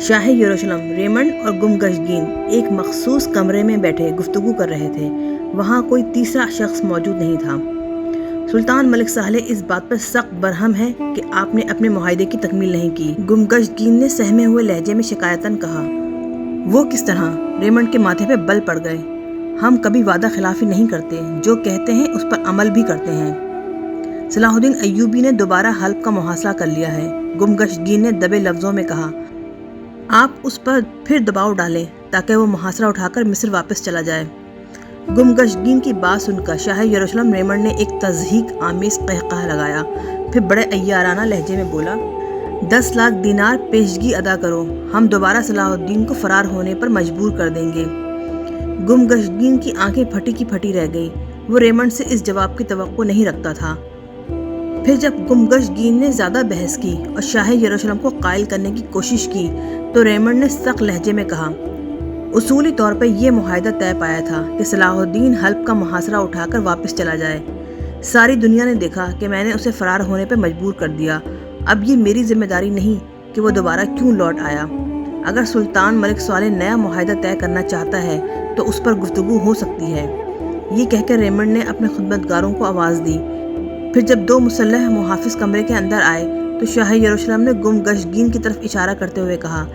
شاہ یروشلم Raymond اور گمگشگین ایک مخصوص کمرے میں بیٹھے گفتگو کر رہے تھے۔ وہاں کوئی تیسرا شخص موجود نہیں تھا۔ سلطان ملک صالح اس بات پر سخت برہم ہے کہ آپ نے اپنے معاہدے کی تکمیل نہیں کی۔ گمگشگین نے سہمے ہوئے لہجے میں شکایتاً کہا، وہ کس طرح؟ ریمنڈ کے ماتھے پہ بل پڑ گئے۔ ہم کبھی وعدہ خلافی نہیں کرتے، جو کہتے ہیں اس پر عمل بھی کرتے ہیں۔ صلاح الدین ایوبی نے دوبارہ حلب کا محاصرہ کر لیا ہے۔ گمگشگین نے دبے لفظوں میں کہا، آپ اس پر پھر دباؤ ڈالیں تاکہ وہ محاصرہ اٹھا کر مصر واپس چلا جائے۔ گمگشگین کی بات سن کر شاہ یروشلم ریمنڈ نے ایک تضحیک آمیز قہقہہ لگایا، پھر بڑے عیارانہ لہجے میں بولا، 10 لاکھ دینار پیشگی ادا کرو، ہم دوبارہ صلاح الدین کو فرار ہونے پر مجبور کر دیں گے۔ گمگشگین کی آنکھیں پھٹی کی پھٹی رہ گئیں۔ وہ ریمنڈ سے اس جواب کی توقع نہیں رکھتا تھا۔ پھر جب گمگشگین نے زیادہ بحث کی اور شاہ یروشلم کو قائل کرنے کی کوشش کی تو ریمنڈ نے سخت لہجے میں کہا، اصولی طور پر یہ معاہدہ طے پایا تھا کہ صلاح الدین حلب کا محاصرہ اٹھا کر واپس چلا جائے۔ ساری دنیا نے دیکھا کہ میں نے اسے فرار ہونے پر مجبور کر دیا۔ اب یہ میری ذمہ داری نہیں کہ وہ دوبارہ کیوں لوٹ آیا۔ اگر سلطان ملک صالح نیا معاہدہ طے کرنا چاہتا ہے تو اس پر گفتگو ہو سکتی ہے۔ یہ کہہ کر ریمنڈ نے اپنے خدمتگاروں کو آواز دی۔ پھر جب 2 مسلح محافظ کمرے کے اندر آئے تو شاہ یروشلم نے گمگشگین کی طرف اشارہ کرتے ہوئے کہا،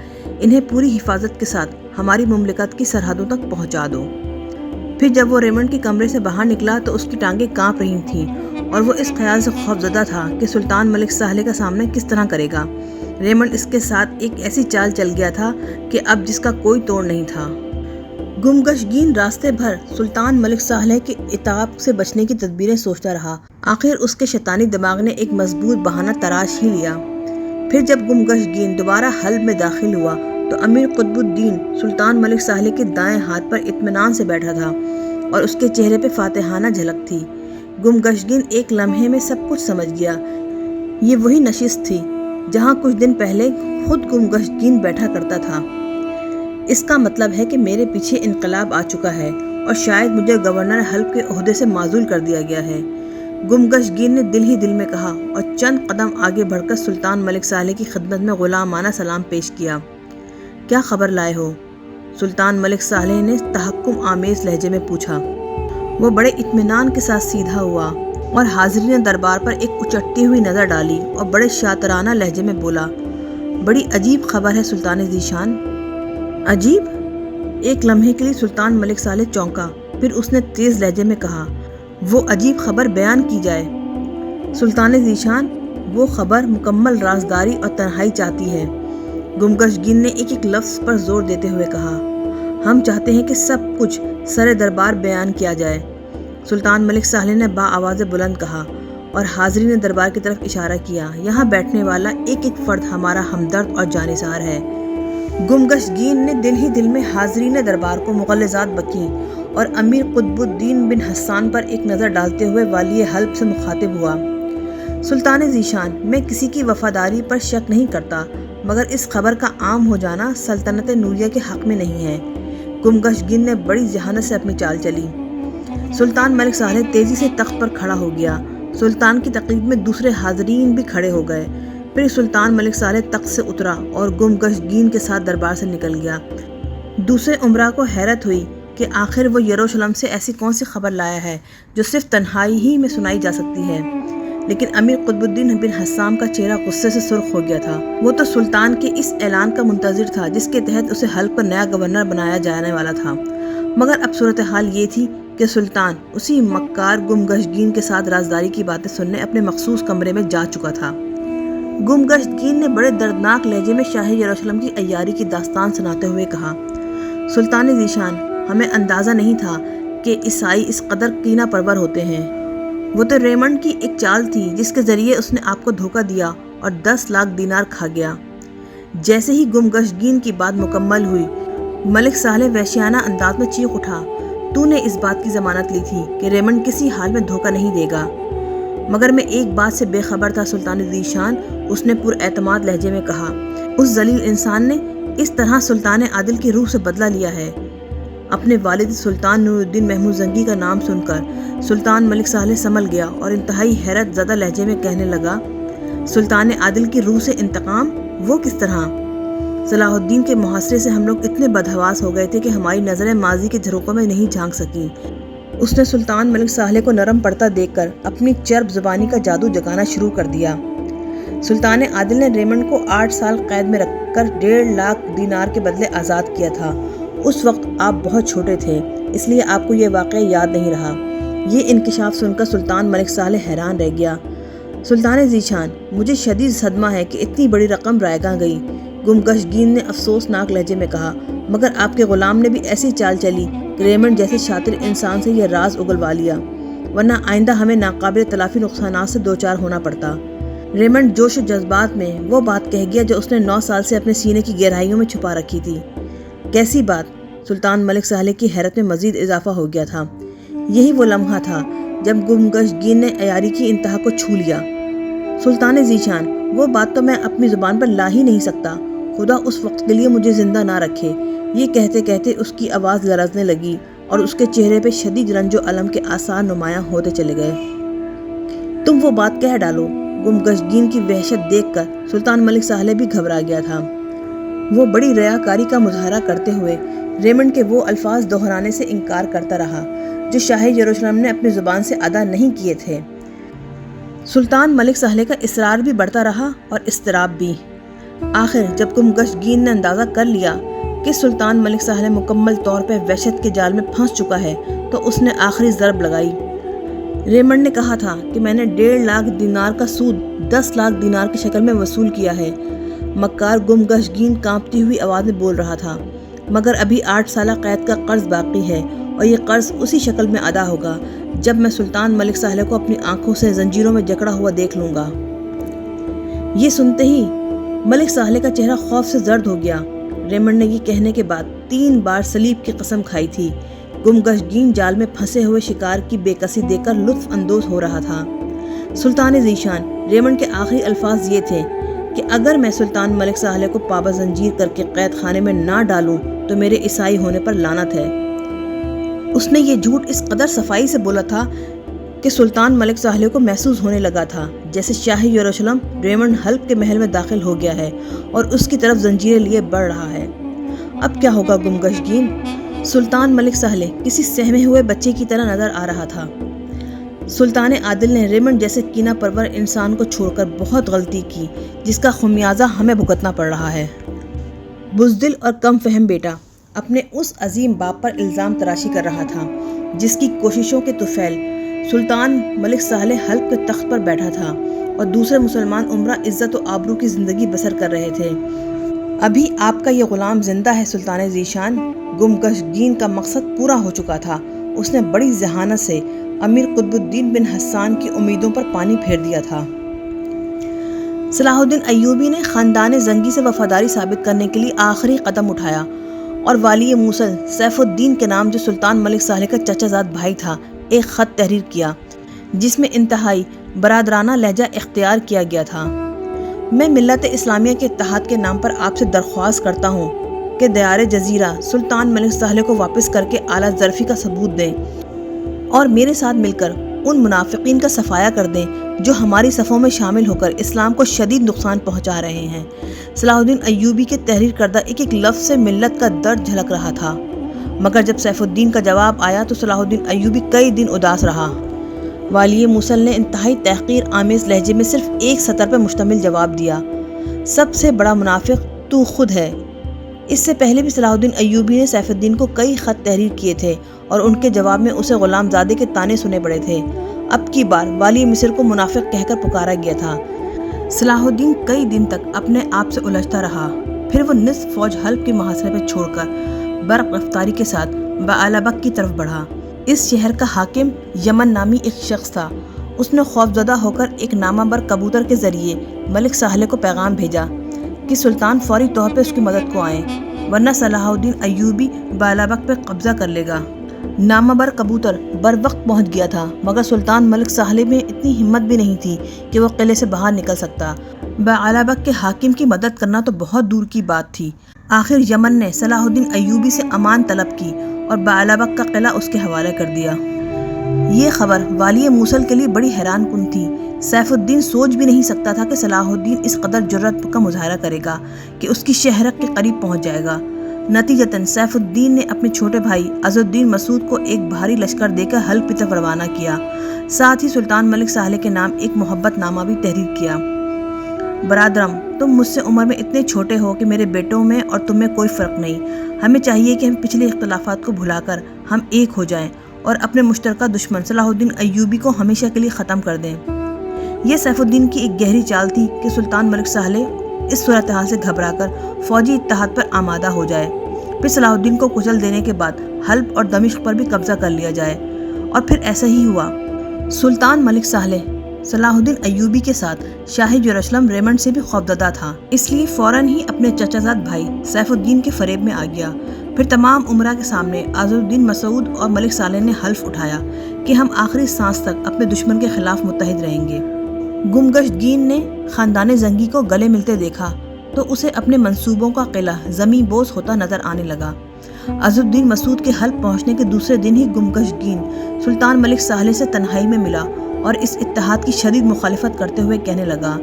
انہیں پوری حفاظت کے ساتھ ہماری مملکت کی سرحدوں تک پہنچا دو۔ پھر جب وہ ریمنڈ کے کمرے سے باہر نکلا تو اس کی ٹانگیں کانپ رہی تھیں اور وہ اس خیال سے خوفزدہ تھا کہ سلطان ملک صالح کا سامنا کس طرح کرے گا۔ ریمنڈ اس کے ساتھ ایک ایسی چال چل گیا تھا کہ اب جس کا کوئی توڑ نہیں تھا۔ گمگشگین راستے بھر سلطان ملک صالح کے عتاب سے بچنے کی تدبیریں سوچتا رہا۔ آخر اس کے شیطانی دماغ نے ایک مضبوط بہانہ تراش ہی لیا۔ پھر جب گمگشگین دوبارہ حلب میں داخل ہوا تو امیر قطب الدین سلطان ملک صالح کے دائیں ہاتھ پر اطمینان سے بیٹھا تھا اور اس کے چہرے پہ فاتحانہ جھلک تھی۔ گمگشگین ایک لمحے میں سب کچھ سمجھ گیا۔ یہ وہی نشست تھی جہاں کچھ دن پہلے خود گمگشگین بیٹھا کرتا تھا۔ اس کا مطلب ہے کہ میرے پیچھے انقلاب آ چکا ہے اور شاید مجھے گورنر حلب کے عہدے سے معزول کر دیا گیا ہے۔ گمگشگین نے دل ہی دل میں کہا اور چند قدم آگے بڑھ کر سلطان ملک صالح کی خدمت میں غلامانہ سلام پیش کیا۔ کیا خبر لائے ہو؟ سلطان ملک صالح نے تحکم آمیز لہجے میں پوچھا۔ وہ بڑے اطمینان کے ساتھ سیدھا ہوا اور حاضرین دربار پر ایک اچٹتی ہوئی نظر ڈالی اور بڑے شاطرانہ لہجے میں بولا، بڑی عجیب خبر ہے سلطان ذی شان۔ عجیب؟ ایک لمحے کے لیے سلطان ملک صالح چونکا، پھر اس نے تیز لہجے میں کہا، وہ عجیب خبر بیان کی جائے۔ سلطان ذی شان، وہ خبر مکمل رازداری اور تنہائی چاہتی ہے۔ گمگشگین نے ایک ایک لفظ پر زور دیتے ہوئے کہا، ہم چاہتے ہیں کہ سب کچھ سر دربار بیان کیا جائے۔ سلطان ملک صالح نے بآواز بلند کہا اور حاضرین دربار کی طرف اشارہ کیا، یہاں بیٹھنے والا ایک ایک فرد ہمارا ہمدرد اور جانثار ہے۔ گمگشگین نے دل ہی دل میں حاضرین دربار کو مغلظات بکیں اور امیر قطب الدین بن حسان پر ایک نظر ڈالتے ہوئے والی حلب سے مخاطب ہوا، سلطان ذی شان، میں کسی کی وفاداری پر شک نہیں کرتا، مگر اس خبر کا عام ہو جانا سلطنت نوریہ کے حق میں نہیں ہے۔ گمگشگین نے بڑی ذہانت سے اپنی چال چلی۔ سلطان ملک صالح تیزی سے تخت پر کھڑا ہو گیا۔ سلطان کی تقریر میں دوسرے حاضرین بھی کھڑے ہو گئے۔ پھر سلطان ملک صالح تخت سے اترا اور گمگشگین کے ساتھ دربار سے نکل گیا۔ دوسرے امراء کو حیرت ہوئی کہ آخر وہ یروشلم سے ایسی کون سی خبر لایا ہے جو صرف تنہائی ہی میں سنائی جا سکتی ہے، لیکن امیر قطب الدین بن حسام کا چہرہ غصے سے سرخ ہو گیا تھا۔ وہ تو سلطان کے اس اعلان کا منتظر تھا جس کے تحت اسے حلب کا نیا گورنر بنایا جانے والا تھا، مگر اب صورتحال یہ تھی کہ سلطان اسی مکار گمگشگین کے ساتھ رازداری کی باتیں سننے اپنے مخصوص کمرے میں جا چکا تھا۔ گمگشگین نے بڑے دردناک لہجے میں شاہ یروشلم کی عیاری کی داستان سناتے ہوئے کہا، سلطان ذی شان، ہمیں اندازہ نہیں تھا کہ عیسائی اس قدر کینہ پرور ہوتے ہیں۔ وہ تو ریمنڈ کی ایک چال تھی جس کے ذریعے اس نے آپ کو دھوکہ دیا اور 10 لاکھ دینار کھا گیا۔ جیسے ہی گمگشگین کی بات مکمل ہوئی، ملک صالح وحشیانہ انداز میں چیخ اٹھا، تو نے اس بات کی ضمانت لی تھی کہ ریمنڈ کسی حال میں دھوکہ نہیں دے گا۔ مگر میں ایک بات سے بے خبر تھا سلطان ذی شان، اس نے پر اعتماد لہجے میں کہا، اس ذلیل انسان نے اس طرح سلطان عادل کی روح سے بدلہ لیا ہے۔ اپنے والد سلطان نور الدین محمود زنگی کا نام سن کر سلطان ملک صالح سنبھل گیا اور انتہائی حیرت زدہ لہجے میں کہنے لگا، سلطان عادل کی روح سے انتقام؟ وہ کس طرح؟ صلاح الدین کے محاصرے سے ہم لوگ اتنے بدحواس ہو گئے تھے کہ ہماری نظریں ماضی کے جھروکوں میں نہیں جھانک سکیں۔ اس نے سلطان ملک صالح کو نرم پڑتا دیکھ کر اپنی چرب زبانی کا جادو جگانا شروع کر دیا۔ سلطان عادل نے ریمنڈ کو 8 سال قید میں رکھ کر 1.5 لاکھ دینار کے بدلے آزاد کیا تھا۔ اس وقت آپ بہت چھوٹے تھے، اس لیے آپ کو یہ واقعہ یاد نہیں رہا۔ یہ انکشاف سن کر سلطان ملک صالح حیران رہ گیا۔ سلطان ذیشان، مجھے شدید صدمہ ہے کہ اتنی بڑی رقم رائے گاں گئی، گمگشگین نے افسوسناک لہجے میں کہا، مگر آپ کے غلام نے بھی ایسی چال چلی کہ ریمنڈ جیسے شاطر انسان سے یہ راز اگلوا لیا، ورنہ آئندہ ہمیں ناقابل تلافی نقصانات سے دوچار ہونا پڑتا۔ ریمنڈ جوش و جذبات میں وہ بات کہہ گیا جو اس نے 9 سال سے اپنے سینے کی گہرائیوں میں چھپا رکھی تھی۔ کیسی بات؟ سلطان ملک صالح کی حیرت میں مزید اضافہ ہو گیا تھا۔ یہی وہ لمحہ تھا جب گمگشگین نے عیاری کی انتہا کو چھو لیا۔ سلطان ذیشان، وہ بات تو میں اپنی زبان پر لا ہی نہیں سکتا، خدا اس وقت کے لیے مجھے زندہ نہ رکھے۔ یہ کہتے کہتے اس کی آواز لرزنے لگی اور اس کے چہرے پہ شدید رنج و الم کے آثار نمایاں ہوتے چلے گئے۔ تم وہ بات کہہ ڈالو۔ گمگشگین کی وحشت دیکھ کر سلطان ملک صالح بھی گھبرا گیا تھا۔ وہ بڑی ریاکاری کا مظاہرہ کرتے ہوئے ریمنڈ کے وہ الفاظ دہرانے سے انکار کرتا رہا جو شاہ یروشلم نے اپنی زبان سے ادا نہیں کیے تھے۔ سلطان ملک صالح کا اصرار بھی بڑھتا رہا اور اضطراب بھی۔ آخر جب گمگشگین نے اندازہ کر لیا کہ سلطان ملک صالح مکمل طور پہ وحشت کے جال میں پھنس چکا ہے تو اس نے آخری ضرب لگائی۔ ریمنڈ نے کہا تھا کہ میں نے 1.5 لاکھ دینار کا سود 10 لاکھ دینار کی شکل میں وصول کیا ہے۔ مکار گمگشگین کانپتی ہوئی آواز میں بول رہا تھا، مگر ابھی 8 سالہ قید کا قرض باقی ہے اور یہ قرض اسی شکل میں ادا ہوگا جب میں سلطان ملک صالح کو اپنی آنکھوں سے زنجیروں میں جکڑا ہوا دیکھ لوں گا۔ یہ سنتے ہی ملک صالح کا چہرہ خوف سے زرد ہو گیا۔ ریمنڈ نے یہ کہنے کے بعد 3 بار صلیب کی قسم کھائی تھی۔ گمگشگین جال میں پھنسے ہوئے شکار کی بے کسی دیکھ کر لطف اندوز ہو رہا تھا۔ سلطان ذیشان، ریمنڈ کے آخری الفاظ یہ تھے کہ اگر میں سلطان ملک صالح کو پابند زنجیر کر کے قید خانے میں نہ ڈالوں تو میرے عیسائی ہونے پر لعنت ہے۔ اس نے یہ جھوٹ اس قدر صفائی سے بولا تھا کہ سلطان ملک صالح کو محسوس ہونے لگا تھا جیسے شاہ یروشلم ریمنڈ حلب کے محل میں داخل ہو گیا ہے اور اس کی طرف زنجیریں لیے بڑھ رہا ہے۔ اب کیا ہوگا گمگشگین؟ سلطان ملک صالح کسی سہمے ہوئے بچے کی طرح نظر آ رہا تھا۔ سلطان عادل نے ریمنڈ جیسے کینہ پرور انسان کو چھوڑ کر بہت غلطی کی جس کا خمیازہ ہمیں بھگتنا پڑ رہا ہے۔ بزدل اور کم فہم بیٹا اپنے اس عظیم باپ پر الزام تراشی کر رہا تھا جس کی کوششوں کے طفیل سلطان ملک صالح حلب کے تخت پر بیٹھا تھا اور دوسرے مسلمان عمرہ عزت و آبرو کی زندگی بسر کر رہے تھے۔ ابھی آپ کا یہ غلام زندہ ہے سلطان ذیشان۔ گمگشگین کا مقصد پورا ہو چکا تھا۔ اس نے بڑی ذہانت سے امیر قطب الدین بن حسان کی امیدوں پر پانی پھیر دیا تھا۔ صلاح الدین ایوبی نے خاندان زنگی سے وفاداری ثابت کرنے کے لیے آخری قدم اٹھایا اور والی موصل سیف الدین کے نام جو سلطان ملک صالح کا چچا زاد بھائی تھا ایک خط تحریر کیا جس میں انتہائی برادرانہ لہجہ اختیار کیا گیا تھا۔ میں ملت اسلامیہ کے اتحاد کے نام پر آپ سے درخواست کرتا ہوں کہ دیار جزیرہ سلطان ملک صالح کو واپس کر کے اعلیٰ ظرفی کا ثبوت دیں اور میرے ساتھ مل کر ان منافقین کا صفایا کر دیں جو ہماری صفوں میں شامل ہو کر اسلام کو شدید نقصان پہنچا رہے ہیں۔ صلاح الدین ایوبی کے تحریر کردہ ایک ایک لفظ سے ملت کا درد جھلک رہا تھا، مگر جب سیف الدین کا جواب آیا تو صلاح الدین ایوبی کئی دن اداس رہا۔ والی موصل نے انتہائی تحقیر آمیز لہجے میں صرف ایک سطر پر مشتمل جواب دیا، سب سے بڑا منافق تو خود ہے۔ اس سے پہلے بھی صلاح الدین ایوبی نے سیف الدین کو کئی خط تحریر کیے تھے اور ان کے جواب میں اسے غلام زادے کے طعنے سنے پڑے تھے۔ اب کی بار والی مصر کو منافق کہہ کر پکارا گیا تھا۔ صلاح الدین کئی دن تک اپنے آپ سے الجھتا رہا، پھر وہ نصف فوج حلب کے محاصرے پہ چھوڑ کر برق رفتاری کے ساتھ بعلبک کی طرف بڑھا۔ اس شہر کا حاکم یمن نامی ایک شخص تھا۔ اس نے خوفزدہ ہو کر ایک نامہ بر کبوتر کے ذریعے ملک صالح کو پیغام بھیجا کہ سلطان فوری طور پہ اس کی مدد کو آئیں ورنہ صلاح الدین ایوبی بعلبک پہ قبضہ کر لے گا۔ نامہ بر کبوتر بر وقت پہنچ گیا تھا، مگر سلطان ملک صالح میں اتنی ہمت بھی نہیں تھی کہ وہ قلعے سے باہر نکل سکتا۔ بعلبک کے حاکم کی مدد کرنا تو بہت دور کی بات تھی۔ آخر یمن نے صلاح الدین ایوبی سے امان طلب کی اور بعلبک کا قلعہ اس کے حوالے کر دیا۔ یہ خبر والی موصل کے لیے بڑی حیران کن تھی۔ سیف الدین سوچ بھی نہیں سکتا تھا کہ صلاح الدین اس قدر جرأت کا مظاہرہ کرے گا کہ اس کی شہرک کے قریب پہنچ جائے گا۔ نتیجتاً سیف الدین نے اپنے چھوٹے بھائی عز الدین مسعود کو ایک بھاری لشکر دے کر حلب کی طرف روانہ کیا۔ ساتھ ہی سلطان ملک صالح کے نام ایک محبت نامہ بھی تحریر کیا۔ برادرم، تم مجھ سے عمر میں اتنے چھوٹے ہو کہ میرے بیٹوں میں اور تم میں کوئی فرق نہیں۔ ہمیں چاہیے کہ ہم پچھلے اختلافات کو بھلا کر ہم ایک ہو جائیں اور اپنے مشترکہ دشمن صلاح الدین ایوبی کو ہمیشہ کے لیے ختم کر دیں۔ یہ سیف الدین کی ایک گہری چال تھی کہ سلطان ملک صالح اس صورتحال سے گھبرا کر فوجی اتحاد پر آمادہ ہو جائے، پھر صلاح الدین کو کچل دینے کے بعد حلب اور دمشق پر بھی قبضہ کر لیا جائے، اور پھر ایسا ہی ہوا۔ سلطان ملک صالح صلاح الدین ایوبی کے ساتھ شاہ یروشلم ریمنڈ سے بھی خوفزدہ تھا، اس لیے فوراً ہی اپنے چچا زاد بھائی سیف الدین کے فریب میں آ گیا۔ پھر تمام امراء کے سامنے عز الدین مسعود اور ملک صالح نے حلف اٹھایا کہ ہم آخری سانس تک اپنے دشمن کے خلاف متحد رہیں گے۔ گمگشتگین نے خاندان زنگی کو گلے ملتے دیکھا تو اسے اپنے منصوبوں کا قلعہ زمیں بوس ہوتا نظر آنے لگا۔ عز الدین مسعود کے حلب پہنچنے کے دوسرے دن ہی گمگشتگین سلطان ملک صالح سے تنہائی میں ملا اور اس اتحاد کی شدید مخالفت کرتے ہوئے کہنے لگا،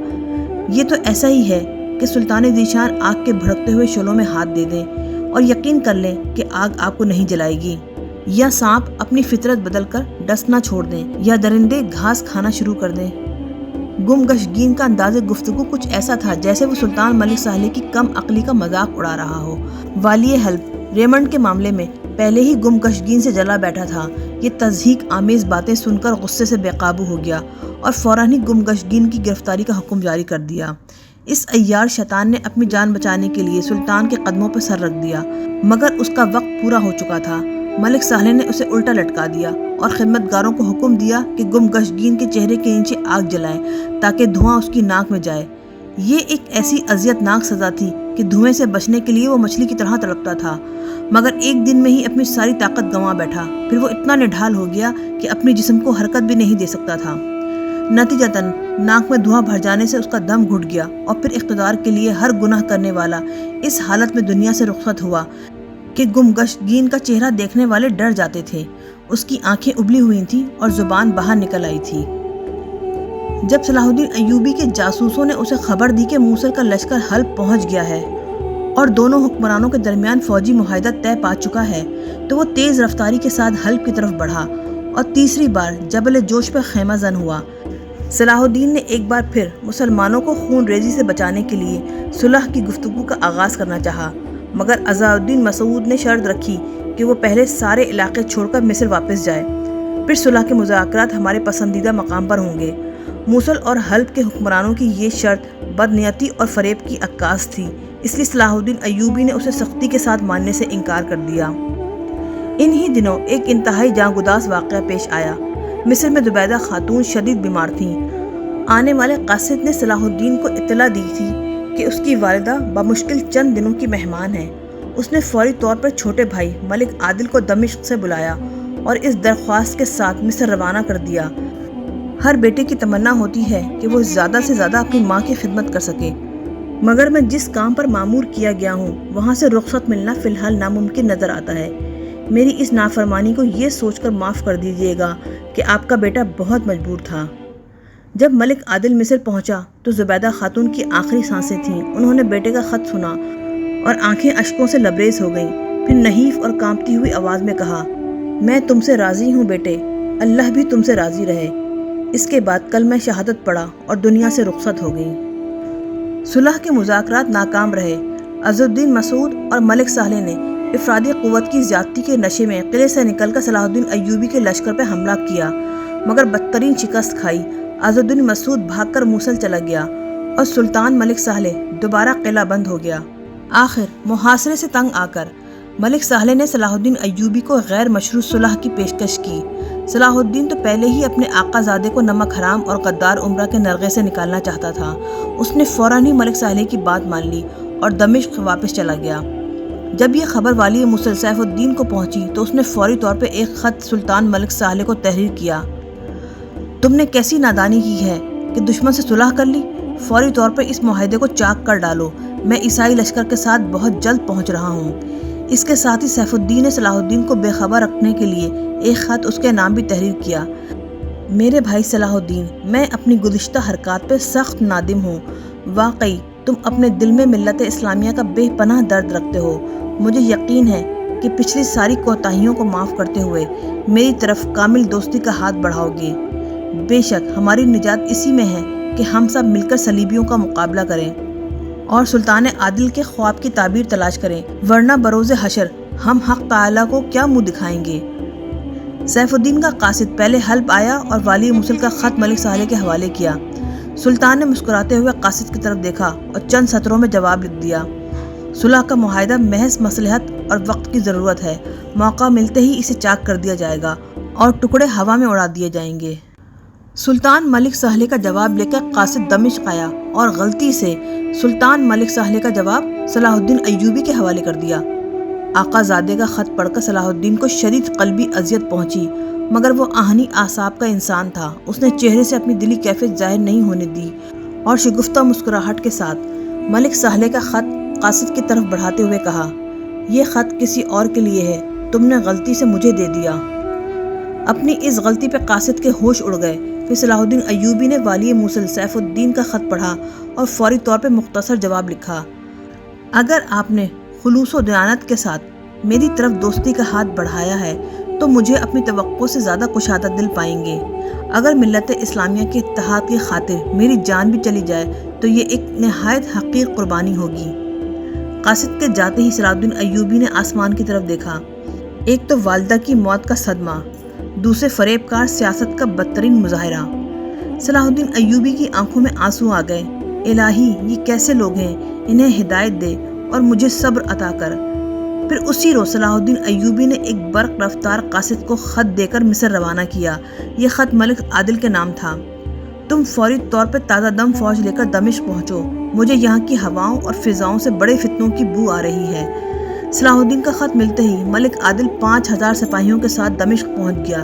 یہ تو ایسا ہی ہے کہ سلطان ذیشان آگ کے بھڑکتے ہوئے شعلوں میں ہاتھ دے دیں اور یقین کر لیں کہ آگ آپ کو نہیں جلائے گی، یا سانپ اپنی فطرت بدل کر ڈسنا چھوڑ دیں، یا درندے گھاس کھانا شروع کر دیں۔ گمگشتگین کا انداز گفتگو کچھ ایسا تھا جیسے وہ سلطان ملک صالح کی کم عقلی کا مذاق اڑا رہا ہو۔ والی حلب ریمنڈ کے معاملے میں پہلے ہی گمگشتگین سے جلا بیٹھا تھا، یہ تضحیک آمیز باتیں سن کر غصے سے بے قابو ہو گیا اور فوراً ہی گمگشتگین کی گرفتاری کا حکم جاری کر دیا۔ اس عیار شیطان نے اپنی جان بچانے کے لیے سلطان کے قدموں پر سر رکھ دیا، مگر اس کا وقت پورا ہو چکا تھا۔ ملک صالح نے اسے الٹا لٹکا دیا اور خدمتگاروں کو حکم دیا کہ گمگشتگین کے چہرے کے نیچے آگ جلائیں تاکہ دھواں اس کی ناک میں جائے۔ یہ ایک ایسی اذیت ناک سزا تھی کہ دھوئیں سے بچنے کے لیے وہ مچھلی کی طرح تڑپتا تھا، مگر ایک دن میں ہی اپنی ساری طاقت گنوا بیٹھا۔ پھر وہ اتنا نڈھال ہو گیا کہ اپنے جسم کو حرکت بھی نہیں دے سکتا تھا۔ نتیجتاً ناک میں دھواں بھر جانے سے اس کا دم گھٹ گیا اور پھر اقتدار کے لیے ہر گناہ کرنے والا اس حالت میں دنیا سے رخصت ہوا کہ گمگشتگین کا چہرہ دیکھنے والے ڈر جاتے تھے۔ اس کی آنکھیں ابلی ہوئی تھیں اور زبان باہر نکل آئی تھی۔ جب صلاح الدین ایوبی کے جاسوسوں نے اسے خبر دی کہ موصل کا لشکر حلب پہنچ گیا ہے اور دونوں حکمرانوں کے درمیان فوجی معاہدہ طے پا چکا ہے، تو وہ تیز رفتاری کے ساتھ حلب کی طرف بڑھا اور تیسری بار جبل جوش پر خیمہ زن ہوا۔ صلاح الدین نے ایک بار پھر مسلمانوں کو خون ریزی سے بچانے کے لیے صلح کی گفتگو کا آغاز کرنا چاہا، مگر عز الدین مسعود نے شرط رکھی کہ وہ پہلے سارے علاقے چھوڑ کر مصر واپس جائے، پھر صلح کے مذاکرات ہمارے پسندیدہ مقام پر ہوں گے۔ موصل اور حلب کے حکمرانوں کی یہ شرط بدنیتی اور فریب کی عکاس تھی، اس لیے صلاح الدین ایوبی نے اسے سختی کے ساتھ ماننے سے انکار کر دیا۔ انہی دنوں ایک انتہائی جاں واقعہ پیش آیا۔ مصر میں زبیدہ خاتون شدید بیمار تھیں۔ آنے والے قاصد نے صلاح الدین کو اطلاع دی تھی کہ اس کی والدہ بمشکل چند دنوں کی مہمان ہے۔ اس نے فوری طور پر چھوٹے بھائی ملک عادل کو دمشق سے بلایا اور اس درخواست کے ساتھ مصر روانہ کر دیا۔ ہر بیٹے کی تمنا ہوتی ہے کہ وہ زیادہ سے زیادہ اپنی ماں کی خدمت کر سکے، مگر میں جس کام پر مامور کیا گیا ہوں وہاں سے رخصت ملنا فی الحال ناممکن نظر آتا ہے۔ میری اس نافرمانی کو یہ سوچ کر معاف کر دیجیے گا کہ آپ کا بیٹا بہت مجبور تھا۔ جب ملک عادل مصر پہنچا تو زبیدہ خاتون کی آخری سانسیں تھیں۔ انہوں نے بیٹے کا خط سنا اور آنکھیں اشکوں سے لبریز ہو گئیں، پھر نحیف اور کانپتی ہوئی آواز میں کہا، میں تم سے راضی ہوں بیٹے، اللہ بھی تم سے راضی رہے۔ اس کے بعد کلمہ شہادت پڑھا اور دنیا سے رخصت ہو گئی۔ صلح کے مذاکرات ناکام رہے۔ عز الدین مسعود اور ملک صالح نے افرادی قوت کی زیادتی کے نشے میں قلعے سے نکل کر صلاح الدین ایوبی کے لشکر پر حملہ کیا، مگر بدترین شکست کھائی۔ عز الدین مسعود بھاگ کر موصل چلا گیا اور سلطان ملک صالح دوبارہ قلعہ بند ہو گیا۔ آخر محاصرے سے تنگ آ کر ملک صالح نے صلاح الدین ایوبی کو غیر مشروع صلح کی پیشکش کی۔ صلاح الدین تو پہلے ہی اپنے آقا زادے کو نمک حرام اور غدار عمرہ کے نرغے سے نکالنا چاہتا تھا۔ اس نے فوراً ہی ملک صالح کی بات مان لی اور دمشق واپس چلا گیا۔ جب یہ خبر والی موصل سیف الدین کو پہنچی تو اس نے فوری طور پہ ایک خط سلطان ملک صالح کو تحریر کیا۔ تم نے کیسی نادانی کی ہے کہ دشمن سے صلح کر لی؟ فوری طور پر اس معاہدے کو چاک کر ڈالو۔ میں عیسائی لشکر کے ساتھ بہت جلد پہنچ رہا ہوں۔ اس کے ساتھ ہی سیف الدین نے صلاح الدین کو بے خبر رکھنے کے لیے ایک خط اس کے نام بھی تحریر کیا۔ میرے بھائی صلاح الدین، میں اپنی گزشتہ حرکات پہ سخت نادم ہوں۔ واقعی تم اپنے دل میں ملت اسلامیہ کا بے پناہ درد رکھتے ہو۔ مجھے یقین ہے کہ پچھلی ساری کوتاہیوں کو معاف کرتے ہوئے میری طرف کامل دوستی کا ہاتھ بڑھاؤ گے۔ بے شک ہماری نجات اسی میں ہے کہ ہم سب مل کر صلیبیوں کا مقابلہ کریں اور سلطان عادل کے خواب کی تعبیر تلاش کریں، ورنہ بروز حشر ہم حق تعالیٰ کو کیا منہ دکھائیں گے۔ سیف الدین کا قاصد پہلے حلب آیا اور والی موصل کا خط ملک صالح کے حوالے کیا۔ سلطان نے مسکراتے ہوئے قاصد کی طرف دیکھا اور چند سطروں میں جواب لکھ دیا: صلح کا معاہدہ محض مصلحت اور وقت کی ضرورت ہے، موقع ملتے ہی اسے چاک کر دیا جائے گا اور ٹکڑے ہوا میں اڑا دیے جائیں گے۔ سلطان ملک صالح کا جواب لے کر قاصد دمشق آیا اور غلطی سے سلطان ملک صالح کا جواب صلاح الدین ایوبی کے حوالے کر دیا۔ آقا زادے کا خط پڑھ کر صلاح الدین کو شدید قلبی اذیت پہنچی، مگر وہ آہنی اعصاب کا انسان تھا۔ اس نے چہرے سے اپنی دلی کیفیت ظاہر نہیں ہونے دی اور شگفتہ مسکراہٹ کے ساتھ ملک صالح کا خط قاصد کی طرف بڑھاتے ہوئے کہا: یہ خط کسی اور کے لیے ہے، تم نے غلطی سے مجھے دے دیا۔ اپنی اس غلطی پہ قاصد کے ہوش اڑ گئے۔ پھر صلاح الدین ایوبی نے والی موصل سیف الدین کا خط پڑھا اور فوری طور پہ مختصر جواب لکھا: اگر آپ نے خلوص و دیانت کے ساتھ میری طرف دوستی کا ہاتھ بڑھایا ہے تو مجھے اپنی توقع سے زیادہ کشادہ دل پائیں گے۔ اگر ملت اسلامیہ کے اتحاد کی خاطر میری جان بھی چلی جائے تو یہ ایک نہایت حقیر قربانی ہوگی۔ قاصد کے جاتے ہی صلاح الدین ایوبی نے آسمان کی طرف دیکھا۔ ایک تو والدہ کی موت کا صدمہ، دوسرے فریب کار سیاست کا بدترین مظاہرہ۔ صلاح الدین ایوبی کی آنکھوں میں آنسو آ گئے۔ الہی، یہ کیسے لوگ ہیں؟ انہیں ہدایت دے اور مجھے صبر عطا کر۔ پھر اسی روز صلاح الدین ایوبی نے ایک برق رفتار قاصد کو خط دے کر مصر روانہ کیا۔ یہ خط ملک عادل کے نام تھا: تم فوری طور پہ تازہ دم فوج لے کر دمشق پہنچو، مجھے یہاں کی ہواؤں اور فضاؤں سے بڑے فتنوں کی بو آ رہی ہے۔ صلاح الدین کا خط ملتے ہی ملک عادل 5000 سپاہیوں کے ساتھ دمشق پہنچ گیا۔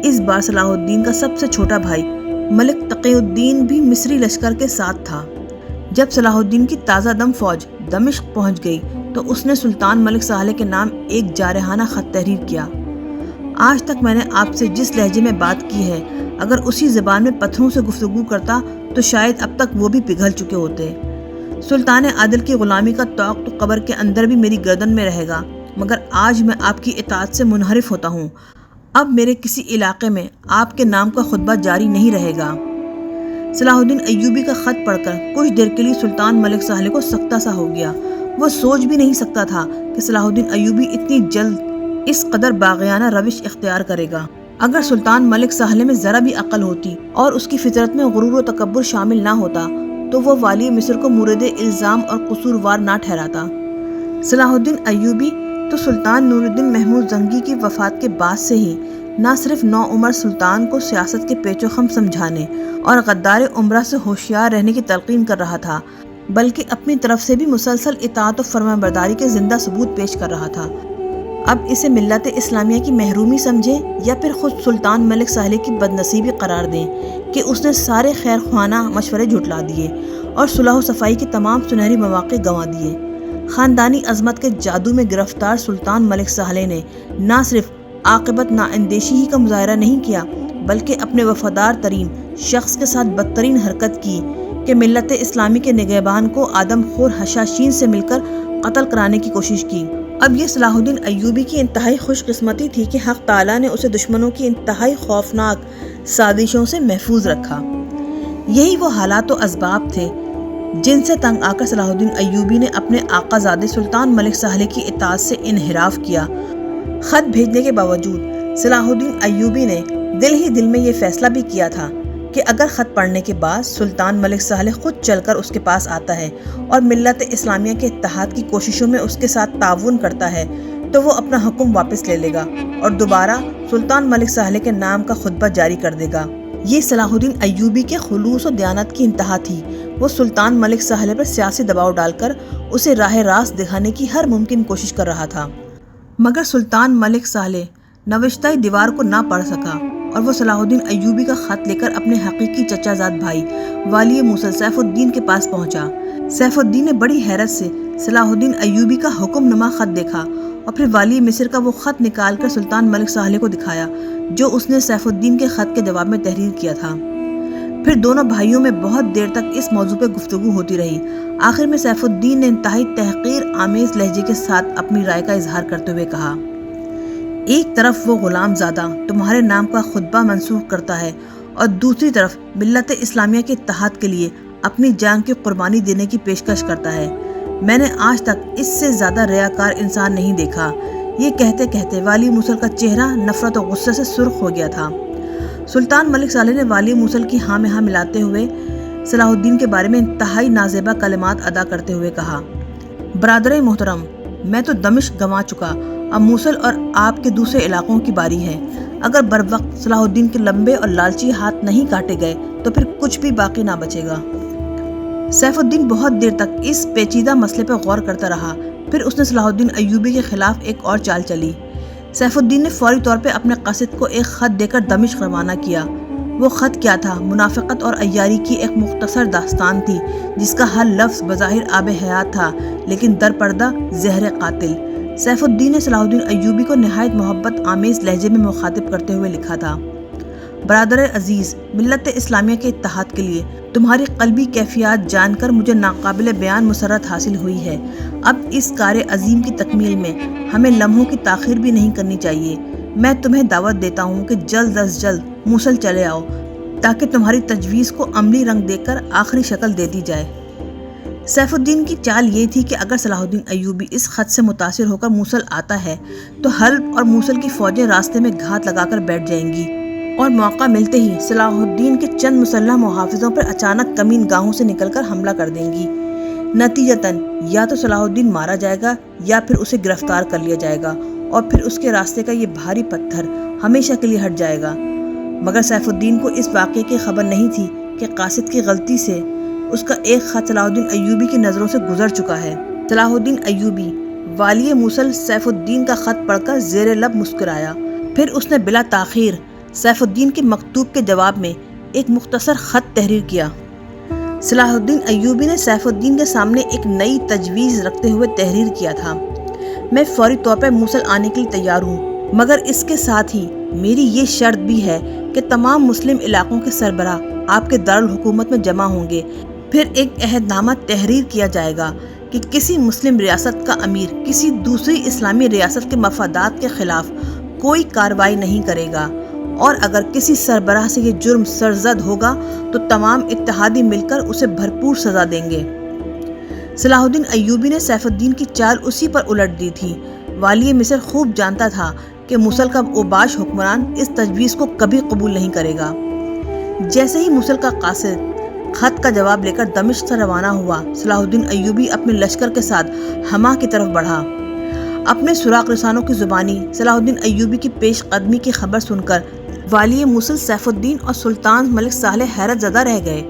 اس بار صلاح الدین کا سب سے چھوٹا بھائی ملک تقی الدین بھی مصری لشکر کے ساتھ تھا۔ جب صلاح الدین کی تازہ دم فوج دمشق پہنچ گئی تو اس نے سلطان ملک صالح کے نام ایک جارحانہ خط تحریر کیا: آج تک میں نے آپ سے جس لہجے میں بات کی ہے، اگر اسی زبان میں پتھروں سے گفتگو کرتا تو شاید اب تک وہ بھی پگھل چکے ہوتے۔ سلطان عادل کی غلامی کا توق تو قبر کے اندر بھی میری گردن میں رہے گا، مگر آج میں آپ کی اطاعت سے منحرف ہوتا ہوں۔ اب میرے کسی علاقے میں آپ کے نام کا خطبہ جاری نہیں رہے گا۔ صلاح الدین ایوبی کا خط پڑھ کر کچھ دیر کے لیے سلطان ملک صالح کو سکتہ سا ہو گیا۔ وہ سوچ بھی نہیں سکتا تھا کہ صلاح الدین ایوبی اتنی جلد اس قدر باغیانہ روش اختیار کرے گا۔ اگر سلطان ملک صالح میں ذرا بھی عقل ہوتی اور اس کی فطرت میں غرور و تکبر شامل نہ ہوتا تو وہ والی مصر کو مورد الزام اور قصوروار نہ ٹھہراتا۔ صلاح الدین ایوبی تو سلطان نور الدین محمود زنگی کی وفات کے بعد سے ہی نہ صرف نو عمر سلطان کو سیاست کے پیچ و خم سمجھانے اور غدار عمرہ سے ہوشیار رہنے کی تلقین کر رہا تھا، بلکہ اپنی طرف سے بھی مسلسل اطاعت و فرمانبرداری کے زندہ ثبوت پیش کر رہا تھا۔ اب اسے ملت اسلامیہ کی محرومی سمجھیں یا پھر خود سلطان ملک صالح کی بدنصیبی قرار دیں کہ اس نے سارے خیر خواہانہ مشورے جھٹلا دیے اور صلح و صفائی کے تمام سنہری مواقع گنوا دیے۔ خاندانی عظمت کے جادو میں گرفتار سلطان ملک صالح نے نہ صرف عاقبت نااندیشی ہی کا مظاہرہ نہیں کیا، بلکہ اپنے وفادار ترین شخص کے ساتھ بدترین حرکت کی کہ ملت اسلامی کے نگہبان کو آدم خور حشاشین سے مل کر قتل کرانے کی کوشش کی۔ اب یہ صلاح الدین ایوبی کی انتہائی خوش قسمتی تھی کہ حق تعالیٰ نے اسے دشمنوں کی انتہائی خوفناک سازشوں سے محفوظ رکھا۔ یہی وہ حالات و اسباب تھے جن سے تنگ آ کر صلاح الدین ایوبی نے اپنے آقا زادے سلطان ملک صالح کی اطاعت سے انحراف کیا۔ خط بھیجنے کے باوجود صلاح الدین ایوبی نے دل ہی دل میں یہ فیصلہ بھی کیا تھا کہ اگر خط پڑھنے کے بعد سلطان ملک صالح خود چل کر اس کے پاس آتا ہے اور ملت اسلامیہ کے اتحاد کی کوششوں میں اس کے ساتھ تعاون کرتا ہے تو وہ اپنا حکم واپس لے لے گا اور دوبارہ سلطان ملک صالح کے نام کا خطبہ جاری کر دے گا۔ یہ صلاح الدین ایوبی کے خلوص و دیانت کی انتہا تھی۔ وہ سلطان ملک صالح پر سیاسی دباؤ ڈال کر اسے راہ راست دکھانے کی ہر ممکن کوشش کر رہا تھا، مگر سلطان ملک صالح نوشتہ دیوار کو نہ پڑھ سکا اور وہ صلاح الدین ایوبی کا خط لے کر اپنے حقیقی چچا زاد بھائی والی موصل سیف الدین کے پاس پہنچا۔ سیف الدین نے بڑی حیرت سے صلاح الدین ایوبی کا حکم نما خط دیکھا اور پھر والی مصر کا وہ خط نکال کر سلطان ملک صالح کو دکھایا جو اس نے سیف الدین کے خط کے جواب میں تحریر کیا تھا۔ پھر دونوں بھائیوں میں بہت دیر تک اس موضوع پہ گفتگو ہوتی رہی۔ آخر میں سیف الدین نے انتہائی تحقیر آمیز لہجے کے ساتھ اپنی رائے کا اظہار کرتے ہوئے کہا، ایک طرف وہ غلام زادہ تمہارے نام کا خطبہ منسوخ کرتا ہے اور دوسری طرف ملت اسلامیہ کے اتحاد کے لیے اپنی جان کی قربانی دینے کی پیشکش کرتا ہے۔ میں نے آج تک اس سے زیادہ ریاکار انسان نہیں دیکھا۔ یہ کہتے کہتے والی موصل کا چہرہ نفرت و غصے سے سرخ ہو گیا تھا۔ سلطان ملک صالح نے والی موصل کی ہاں میں ہاں ملاتے ہوئے صلاح الدین کے بارے میں انتہائی نازیبا کلمات ادا کرتے ہوئے کہا، برادر محترم، میں تو دمشق گنوا چکا، اب موصل اور آپ کے دوسرے علاقوں کی باری ہے۔ اگر بروقت صلاح الدین کے لمبے اور لالچی ہاتھ نہیں کاٹے گئے تو پھر کچھ بھی باقی نہ بچے گا۔ سیف الدین بہت دیر تک اس پیچیدہ مسئلے پر غور کرتا رہا۔ پھر اس نے صلاح الدین ایوبی کے خلاف ایک اور چال چلی۔ سیف الدین نے فوری طور پہ اپنے قاصد کو ایک خط دے کر دمشق روانہ کیا۔ وہ خط کیا تھا؟ منافقت اور عیاری کی ایک مختصر داستان تھی جس کا ہر لفظ بظاہر آب حیات تھا لیکن در پردہ زہر قاتل۔ سیف الدین نے صلاح الدین ایوبی کو نہایت محبت آمیز لہجے میں مخاطب کرتے ہوئے لکھا تھا، برادر عزیز، ملت اسلامیہ کے اتحاد کے لیے تمہاری قلبی کیفیات جان کر مجھے ناقابل بیان مسرت حاصل ہوئی ہے۔ اب اس کار عظیم کی تکمیل میں ہمیں لمحوں کی تاخیر بھی نہیں کرنی چاہیے۔ میں تمہیں دعوت دیتا ہوں کہ جلد از جلد موصل چلے آؤ تاکہ تمہاری تجویز کو عملی رنگ دے کر آخری شکل دے دی جائے۔ سیف الدین کی چال یہ تھی کہ اگر صلاح الدین ایوبی اس خط سے متاثر ہو کر موصل آتا ہے تو حلب اور موصل کی فوجیں راستے میں گھات لگا کر بیٹھ جائیں گی اور موقع ملتے ہی صلاح الدین کے چند مسلح محافظوں پر اچانک کمین گاہوں سے نکل کر حملہ کر دیں گی۔ نتیجتاً یا تو صلاح الدین مارا جائے گا یا پھر اسے گرفتار کر لیا جائے گا اور پھر اس کے راستے کا یہ بھاری پتھر ہمیشہ کے لیے ہٹ جائے گا۔ مگر سیف الدین کو اس واقعے کی خبر نہیں تھی کہ قاصد کی غلطی سے اس کا ایک خط صلاح الدین ایوبی کی نظروں سے گزر چکا ہے۔ صلاح الدین ایوبی والی موصل سیف الدین کا خط پڑھ کر زیر لب مسکرایا۔ پھر اس نے بلا تاخیر سیف الدین کے مکتوب کے جواب میں ایک مختصر خط تحریر کیا۔ صلاح الدین ایوبی نے سیف الدین کے سامنے ایک نئی تجویز رکھتے ہوئے تحریر کیا تھا، میں فوری طور پر موصل آنے کے لیے تیار ہوں، مگر اس کے ساتھ ہی میری یہ شرط بھی ہے کہ تمام مسلم علاقوں کے سربراہ آپ کے دارالحکومت میں جمع ہوں گے۔ پھر ایک عہد نامہ تحریر کیا جائے گا کہ کسی مسلم ریاست کا امیر کسی دوسری اسلامی ریاست کے مفادات کے خلاف کوئی کارروائی نہیں کرے گا، اور اگر کسی سربراہ سے یہ جرم سرزد ہوگا تو تمام اتحادی مل کر اسے بھرپور سزا دیں گے۔ صلاح الدین ایوبی نے سیف الدین کی چال اسی پر الٹ دی تھی۔ والی مصر خوب جانتا تھا کہ موصل کا اوباش حکمران اس تجویز کو کبھی قبول نہیں کرے گا۔ جیسے ہی موصل کا قاصد خط کا جواب لے کر دمشق سے روانہ ہوا، صلاح الدین ایوبی اپنے لشکر کے ساتھ ہما کی طرف بڑھا۔ اپنے سراغ رسانوں کی زبانی صلاح الدین ایوبی کی پیش قدمی کی خبر سن کر والی موصل سیف الدین اور سلطان ملک صالح حیرت زدہ رہ گئے۔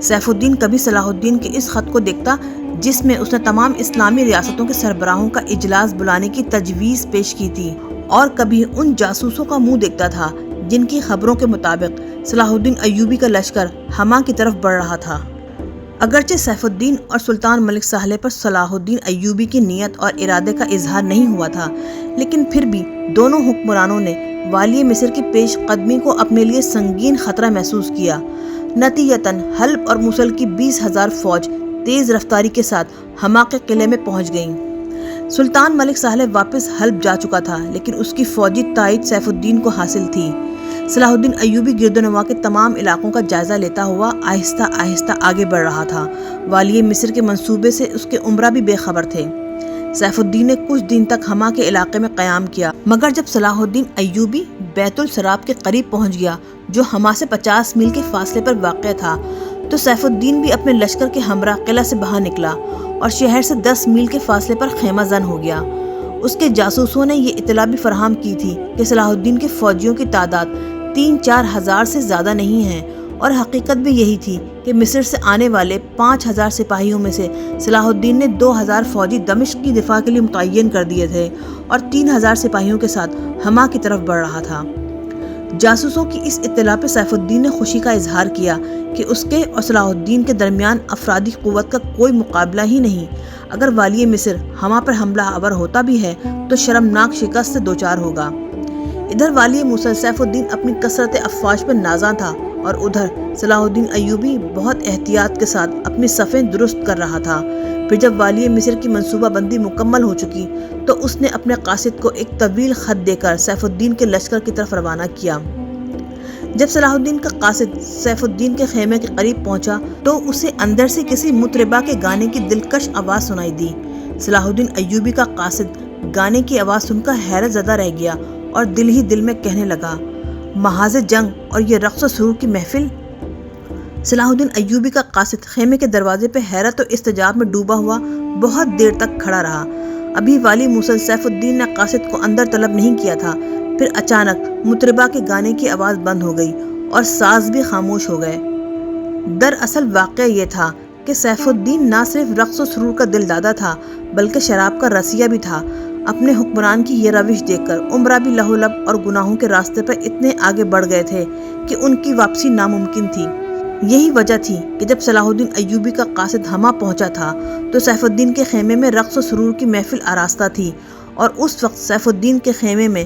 سیف الدین کبھی صلاح الدین کے اس خط کو دیکھتا جس میں اس نے تمام اسلامی ریاستوں کے سربراہوں کا اجلاس بلانے کی تجویز پیش کی تھی، اور کبھی ان جاسوسوں کا منہ دیکھتا تھا جن کی خبروں کے مطابق صلاح الدین ایوبی کا لشکر ہما کی طرف بڑھ رہا تھا۔ اگرچہ سیف الدین اور سلطان ملک صالح پر صلاح الدین ایوبی کی نیت اور ارادے کا اظہار نہیں ہوا تھا، لیکن پھر بھی دونوں حکمرانوں نے والی مصر کی پیش قدمی کو اپنے لیے سنگین خطرہ محسوس کیا۔ نتیجتاً حلب اور موصل کی 20,000 فوج تیز رفتاری کے ساتھ ہما کے قلعے میں پہنچ گئیں۔ سلطان ملک صالح واپس حلب جا چکا تھا، لیکن اس کی فوجی تائید سیف الدین کو حاصل تھی۔ صلاح الدین ایوبی گردنواں کے تمام علاقوں کا جائزہ لیتا ہوا آہستہ آہستہ آگے بڑھ رہا تھا۔ والی مصر کے منصوبے سے اس کے امراء بھی بے خبر تھے۔ سیف الدین نے کچھ دن تک ہما کے علاقے میں قیام کیا، مگر جب صلاح الدین ایوبی بیت السراب کے قریب پہنچ گیا جو ہما سے 50 میل کے فاصلے پر واقع تھا، تو سیف الدین بھی اپنے لشکر کے ہمراہ قلعہ سے باہر نکلا اور شہر سے 10 میل کے فاصلے پر خیمہ زن ہو گیا۔ اس کے جاسوسوں نے یہ اطلاع بھی فراہم کی تھی کہ صلاح الدین کے فوجیوں کی تعداد 3-4 ہزار سے زیادہ نہیں ہے، اور حقیقت بھی یہی تھی کہ مصر سے آنے والے 5,000 سپاہیوں میں سے صلاح الدین نے 2,000 فوجی دمشق کی دفاع کے لیے متعین کر دیے تھے اور 3,000 سپاہیوں کے ساتھ ہما کی طرف بڑھ رہا تھا۔ جاسوسوں کی اس اطلاع پہ سیف الدین نے خوشی کا اظہار کیا کہ اس کے اور صلاح الدین کے درمیان افرادی قوت کا کوئی مقابلہ ہی نہیں۔ اگر والی مصر ہما پر حملہ آور ہوتا بھی ہے تو شرمناک شکست سے دوچار ہوگا۔ ادھر والی موصل سیف الدین اپنی کثرت افواج پر نازاں تھا اور ادھر صلاح الدین ایوبی بہت احتیاط کے ساتھ اپنی صفیں درست کر رہا تھا۔ پھر جب والی مصر کی منصوبہ بندی مکمل ہو چکی تو اس نے اپنے قاصد کو ایک طویل خط دے کر سیف الدین کے لشکر کی طرف روانہ کیا۔ جب صلاح الدین کا قاصد سیف الدین کے خیمے کے قریب پہنچا تو اسے اندر سے کسی مطربہ کے گانے کی دلکش آواز سنائی دی۔ صلاح الدین ایوبی کا قاصد گانے کی آواز سن کر حیرت زدہ رہ گیا اور دل ہی دل میں کہنے لگا، محاذ جنگ اور یہ رقص و سرور کی محفل۔ صلاح الدین ایوبی کا قاصد خیمے کے دروازے پہ حیرت و استعجاب میں ڈوبا ہوا بہت دیر تک کھڑا رہا۔ ابھی والی موصل سیف الدین نے قاصد کو اندر طلب نہیں کیا تھا، پھر اچانک مطربہ کے گانے کی آواز بند ہو گئی اور ساز بھی خاموش ہو گئے۔ دراصل واقعہ یہ تھا کہ سیف الدین نہ صرف رقص و سرور کا دل دادا تھا بلکہ شراب کا رسیہ بھی تھا۔ اپنے حکمران کی یہ روش دیکھ کر امرا بھی لہولب اور گناہوں کے راستے پر اتنے آگے بڑھ گئے تھے کہ ان کی واپسی ناممکن تھی۔ یہی وجہ تھی کہ جب صلاح الدین ایوبی کا قاصد ہما پہنچا تھا تو سیف الدین کے خیمے میں رقص و سرور کی محفل آراستہ تھی، اور اس وقت سیف الدین کے خیمے میں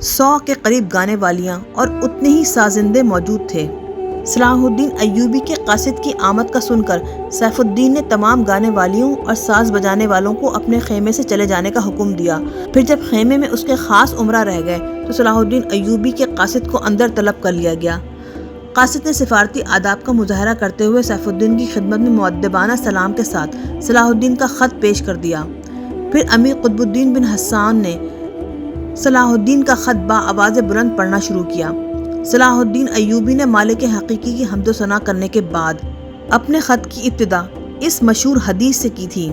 100 کے قریب گانے والیاں اور اتنے ہی سازندے موجود تھے۔ صلاح الدین ایوبی کے قاصد کی آمد کا سن کر سیف الدین نے تمام گانے والیوں اور ساز بجانے والوں کو اپنے خیمے سے چلے جانے کا حکم دیا۔ پھر جب خیمے میں اس کے خاص امرا رہ گئے تو صلاح الدین ایوبی کے قاصد کو اندر طلب کر لیا گیا۔ قاصد نے سفارتی آداب کا مظاہرہ کرتے ہوئے سیف الدین کی خدمت میں مؤدبانہ سلام کے ساتھ صلاح الدین کا خط پیش کر دیا۔ پھر امیر قطب الدین بن حسان نے صلاح الدین کا خط بآواز بلند پڑھنا شروع کیا۔ صلاح الدین ایوبی نے مالک حقیقی کی حمد و ثنا کرنے کے بعد اپنے خط کی ابتدا اس مشہور حدیث سے کی تھی،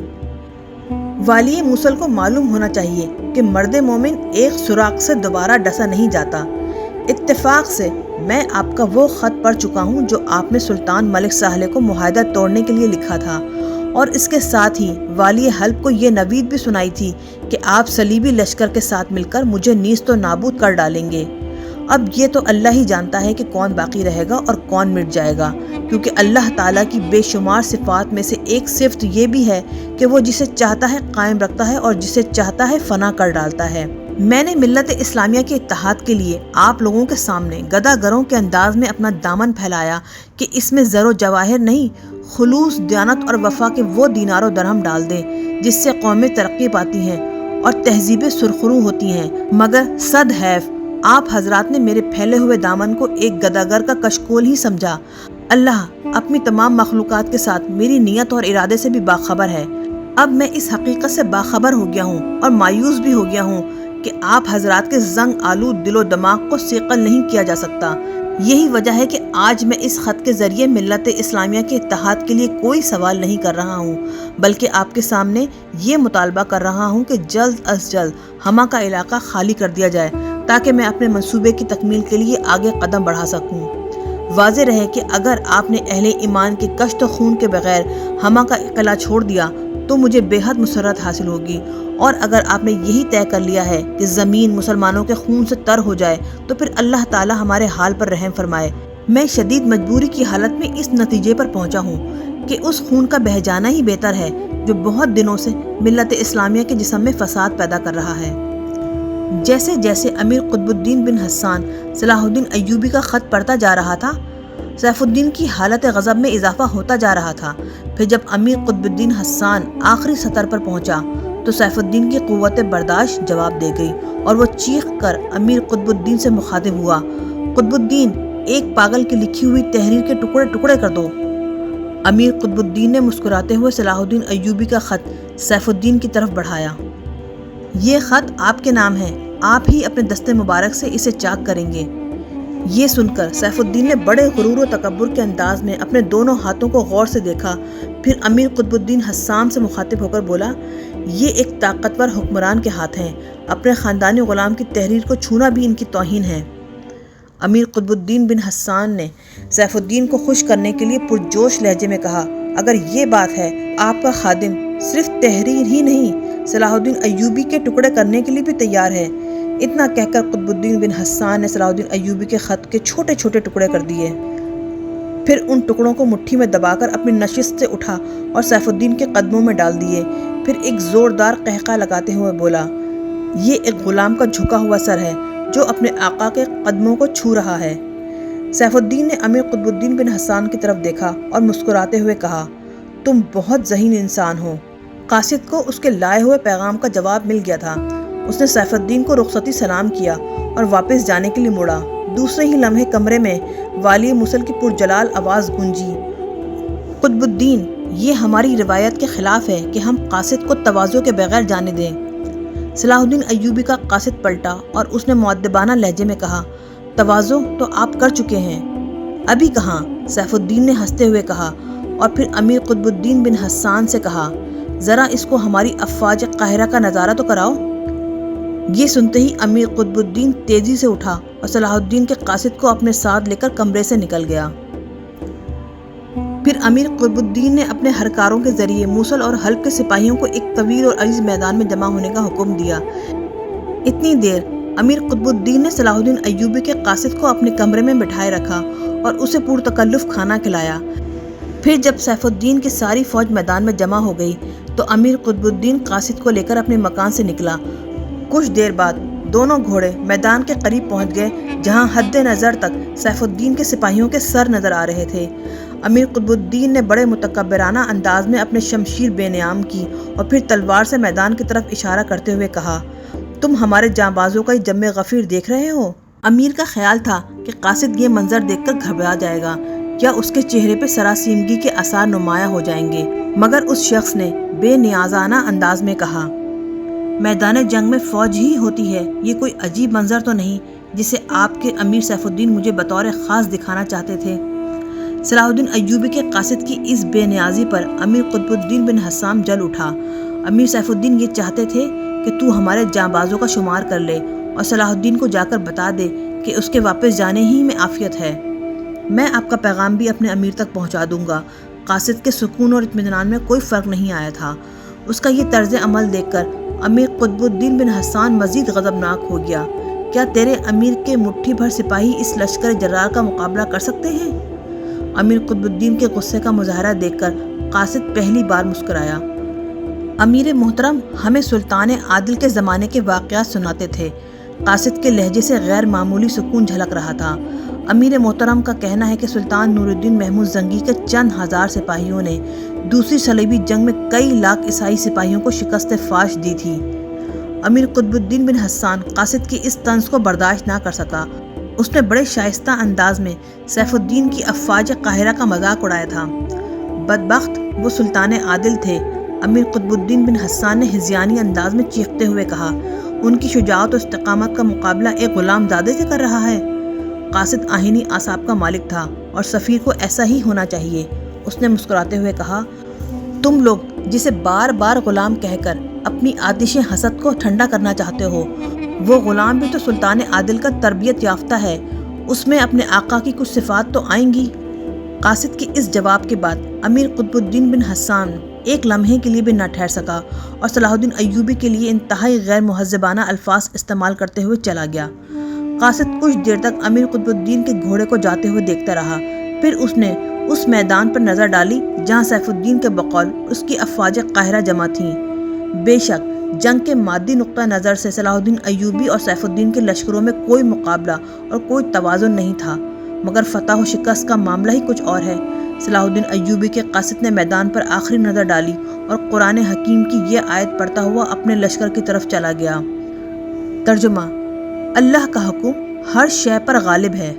والی موصل کو معلوم ہونا چاہیے کہ مرد مومن ایک سوراخ سے دوبارہ ڈسا نہیں جاتا۔ اتفاق سے میں آپ کا وہ خط پڑھ چکا ہوں جو آپ نے سلطان ملک ساہلے کو معاہدہ توڑنے کے لیے لکھا تھا، اور اس کے ساتھ ہی والی حلب کو یہ نوید بھی سنائی تھی کہ آپ صلیبی لشکر کے ساتھ مل کر مجھے نیست و نابود کر ڈالیں گے۔ اب یہ تو اللہ ہی جانتا ہے کہ کون باقی رہے گا اور کون مٹ جائے گا، کیونکہ اللہ تعالیٰ کی بے شمار صفات میں سے ایک صفت یہ بھی ہے کہ وہ جسے چاہتا ہے قائم رکھتا ہے اور جسے چاہتا ہے فنا کر ڈالتا ہے۔ میں نے ملت اسلامیہ کے اتحاد کے لیے آپ لوگوں کے سامنے گدا گروں کے انداز میں اپنا دامن پھیلایا کہ اس میں زر و جواہر نہیں، خلوص، دیانت اور وفا کے وہ دینار و درہم ڈال دیں جس سے قومیں ترقی پاتی ہیں اور تہذیبیں سرخرو ہوتی ہیں، مگر صد حیف آپ حضرات نے میرے پھیلے ہوئے دامن کو ایک گداگر کا کشکول ہی سمجھا۔ اللہ اپنی تمام مخلوقات کے ساتھ میری نیت اور ارادے سے بھی باخبر ہے۔ اب میں اس حقیقت سے باخبر ہو گیا ہوں اور مایوس بھی ہو گیا ہوں کہ آپ حضرات کے زنگ آلود دل و دماغ کو صیقل نہیں کیا جا سکتا۔ یہی وجہ ہے کہ آج میں اس خط کے ذریعے ملت اسلامیہ کے اتحاد کے لیے کوئی سوال نہیں کر رہا ہوں، بلکہ آپ کے سامنے یہ مطالبہ کر رہا ہوں کہ جلد از جلد ہما کا علاقہ خالی کر دیا جائے تاکہ میں اپنے منصوبے کی تکمیل کے لیے آگے قدم بڑھا سکوں۔ واضح رہے کہ اگر آپ نے اہل ایمان کے کشت و خون کے بغیر ہما کا قلعہ چھوڑ دیا تو مجھے بے حد مسرت حاصل ہوگی، اور اگر آپ نے یہی طے کر لیا ہے کہ زمین مسلمانوں کے خون سے تر ہو جائے تو پھر اللہ تعالی ہمارے حال پر رحم فرمائے۔ میں شدید مجبوری کی حالت میں اس نتیجے پر پہنچا ہوں کہ اس خون کا بہہ جانا ہی بہتر ہے جو بہت دنوں سے ملت اسلامیہ کے جسم میں فساد پیدا کر رہا ہے۔ جیسے جیسے امیر قطب الدین بن حسان صلاح الدین ایوبی کا خط پڑھتا جا رہا تھا، سیف الدین کی حالت غضب میں اضافہ ہوتا جا رہا تھا۔ پھر جب امیر قطب الدین حسان آخری سطر پر پہنچا تو سیف الدین کی قوت برداشت جواب دے گئی اور وہ چیخ کر امیر قطب الدین سے مخاطب ہوا، قطب الدین، ایک پاگل کی لکھی ہوئی تحریر کے ٹکڑے ٹکڑے کر دو۔ امیر قطب الدین نے مسکراتے ہوئے صلاح الدین ایوبی کا خط سیف الدین کی طرف بڑھایا۔ یہ خط آپ کے نام ہے، آپ ہی اپنے دستے مبارک سے اسے چاک کریں گے۔ یہ سن کر سیف الدین نے بڑے غرور و تکبر کے انداز میں اپنے دونوں ہاتھوں کو غور سے دیکھا، پھر امیر قطب الدین حسان سے مخاطب ہو کر بولا، یہ ایک طاقتور حکمران کے ہاتھ ہیں، اپنے خاندانی غلام کی تحریر کو چھونا بھی ان کی توہین ہے۔ امیر قطب الدین بن حسان نے سیف الدین کو خوش کرنے کے لیے پرجوش لہجے میں کہا، اگر یہ بات ہے، آپ کا خادم صرف تحریر ہی نہیں، صلاح الدین ایوبی کے ٹکڑے کرنے کے لیے بھی تیار ہے۔ اتنا کہہ کر قطب الدین بن حسان نے صلاح الدین ایوبی کے خط کے چھوٹے چھوٹے ٹکڑے کر دیے، پھر ان ٹکڑوں کو مٹھی میں دبا کر اپنی نشست سے اٹھا اور سیف الدین کے قدموں میں ڈال دیے، پھر ایک زوردار قہقہ لگاتے ہوئے بولا، یہ ایک غلام کا جھکا ہوا سر ہے جو اپنے آقا کے قدموں کو چھو رہا ہے۔ سیف الدین نے امیر قطب الدین بن حسان کی طرف دیکھا اور مسکراتے ہوئے کہا، تم بہت ذہین انسان ہو۔ قاصد کو اس کے لائے ہوئے پیغام کا جواب مل گیا تھا۔ اس نے سیف الدین کو رخصتی سلام کیا اور واپس جانے کے لیے مڑا۔ دوسرے ہی لمحے کمرے میں والی موصل کی پرجلال آواز گونجی، قطب الدین، یہ ہماری روایت کے خلاف ہے کہ ہم قاصد کو تواضع کے بغیر جانے دیں۔ صلاح الدین ایوبی کا قاصد پلٹا اور اس نے مؤدبانہ لہجے میں کہا، تواضع تو آپ کر چکے ہیں، ابھی کہاں؟ سیف الدین نے ہنستے ہوئے کہا، اور پھر امیر قطب الدین بن حسان سے کہا، ذرا اس کو ہماری افواج قاہرہ کا نظارہ تو کراؤ۔ یہ سنتے ہی امیر قطب الدین تیزی سے اٹھا اور صلاح الدین کے قاصد کو اپنے ساتھ لے کر کمرے سے نکل گیا۔ پھر امیر قطب الدین نے اپنے ہرکاروں کے ذریعے موصل اور حلب کے سپاہیوں کو ایک طویل اور عریض میدان میں جمع ہونے کا حکم دیا۔ اتنی دیر امیر قطب الدین نے صلاح الدین ایوبی کے قاصد کو اپنے کمرے میں بٹھائے رکھا اور اسے پرتکلف کھانا کھلایا۔ پھر جب سیف الدین کی ساری فوج میدان میں جمع ہو گئی تو امیر قطب الدین قاصد کو لے کر اپنے مکان سے نکلا۔ کچھ دیر بعد دونوں گھوڑے میدان کے قریب پہنچ گئے جہاں حد نظر تک سیف الدین کے سپاہیوں کے سر نظر آ رہے تھے۔ امیر قطب الدین نے بڑے متکبرانہ انداز میں اپنے شمشیر بے نیام کی اور پھر تلوار سے میدان کی طرف اشارہ کرتے ہوئے کہا، تم ہمارے جانبازوں کا جم غفیر دیکھ رہے ہو؟ امیر کا خیال تھا کہ قاصد یہ منظر دیکھ کر گھبرا جائے گا یا اس کے چہرے پہ سراسیمگی کے آثار نمایاں ہو جائیں گے، مگر اس شخص نے بے نیازانہ انداز میں کہا، میدان جنگ میں فوج ہی ہوتی ہے، یہ کوئی عجیب منظر تو نہیں جسے آپ کے امیر سیف الدین مجھے بطور خاص دکھانا چاہتے تھے۔ صلاح الدین ایوبی کے قاصد کی اس بے نیازی پر امیر قطب الدین بن حسان جل اٹھا۔ امیر سیف الدین یہ چاہتے تھے کہ تو ہمارے جانبازوں کا شمار کر لے اور صلاح الدین کو جا کر بتا دے کہ اس کے واپس جانے ہی میں عافیت ہے۔ میں آپ کا پیغام بھی اپنے امیر تک پہنچا دوں گا۔ قاصد کے سکون اور اطمینان میں کوئی فرق نہیں آیا تھا۔ اس کا یہ طرز عمل دیکھ کر امیر قطب الدین بن حسان مزید غضبناک ہو گیا۔ کیا تیرے امیر کے مٹھی بھر سپاہی اس لشکر جرار کا مقابلہ کر سکتے ہیں؟ امیر قطب الدین کے غصے کا مظاہرہ دیکھ کر قاصد پہلی بار مسکرایا۔ امیر محترم ہمیں سلطان عادل کے زمانے کے واقعات سناتے تھے۔ قاصد کے لہجے سے غیر معمولی سکون جھلک رہا تھا۔ امیر محترم کا کہنا ہے کہ سلطان نور الدین محمود زنگی کے چند ہزار سپاہیوں نے دوسری صلیبی جنگ میں کئی لاکھ عیسائی سپاہیوں کو شکست فاش دی تھی۔ امیر قطب الدین بن حسان قاصد کی اس طنز کو برداشت نہ کر سکا۔ اس نے بڑے شائستہ انداز میں سیف الدین کی افواج قاہرہ کا مذاق اڑایا تھا۔ بدبخت وہ سلطان عادل تھے، امیر قطب الدین بن حسان نے ہذیانی انداز میں چیختے ہوئے کہا، ان کی شجاعت و استقامت کا مقابلہ ایک غلام زادے سے کر رہا ہے۔ قاصد آہنی اعصاب کا مالک تھا اور سفیر کو ایسا ہی ہونا چاہیے۔ اس نے مسکراتے ہوئے کہا، تم لوگ جسے بار بار غلام کہہ کر اپنی آتش حسد کو ٹھنڈا کرنا چاہتے ہو، وہ غلام بھی تو سلطان عادل کا تربیت یافتہ ہے، اس میں اپنے آقا کی کچھ صفات تو آئیں گی۔ قاصد کے اس جواب کے بعد امیر قطب الدین بن حسان ایک لمحے کے لیے بھی نہ ٹھہر سکا اور صلاح الدین ایوبی کے لیے انتہائی غیر مہذبانہ الفاظ استعمال کرتے ہوئے چلا گیا۔ قاصد کچھ دیر تک امیر قطب الدین کے گھوڑے کو جاتے ہوئے دیکھتا رہا، پھر اس نے اس میدان پر نظر ڈالی جہاں سیف الدین کے بقول اس کی افواج قاہرہ جمع تھیں۔ بے شک جنگ کے مادی نقطہ نظر سے صلاح الدین ایوبی اور سیف الدین کے لشکروں میں کوئی مقابلہ اور کوئی توازن نہیں تھا، مگر فتح و شکست کا معاملہ ہی کچھ اور ہے۔ صلاح الدین ایوبی کے قاصد نے میدان پر آخری نظر ڈالی اور قرآن حکیم کی یہ آیت پڑھتا ہوا اپنے لشکر کی طرف چلا گیا۔ ترجمہ: اللہ کا حکم ہر شے پر غالب ہے۔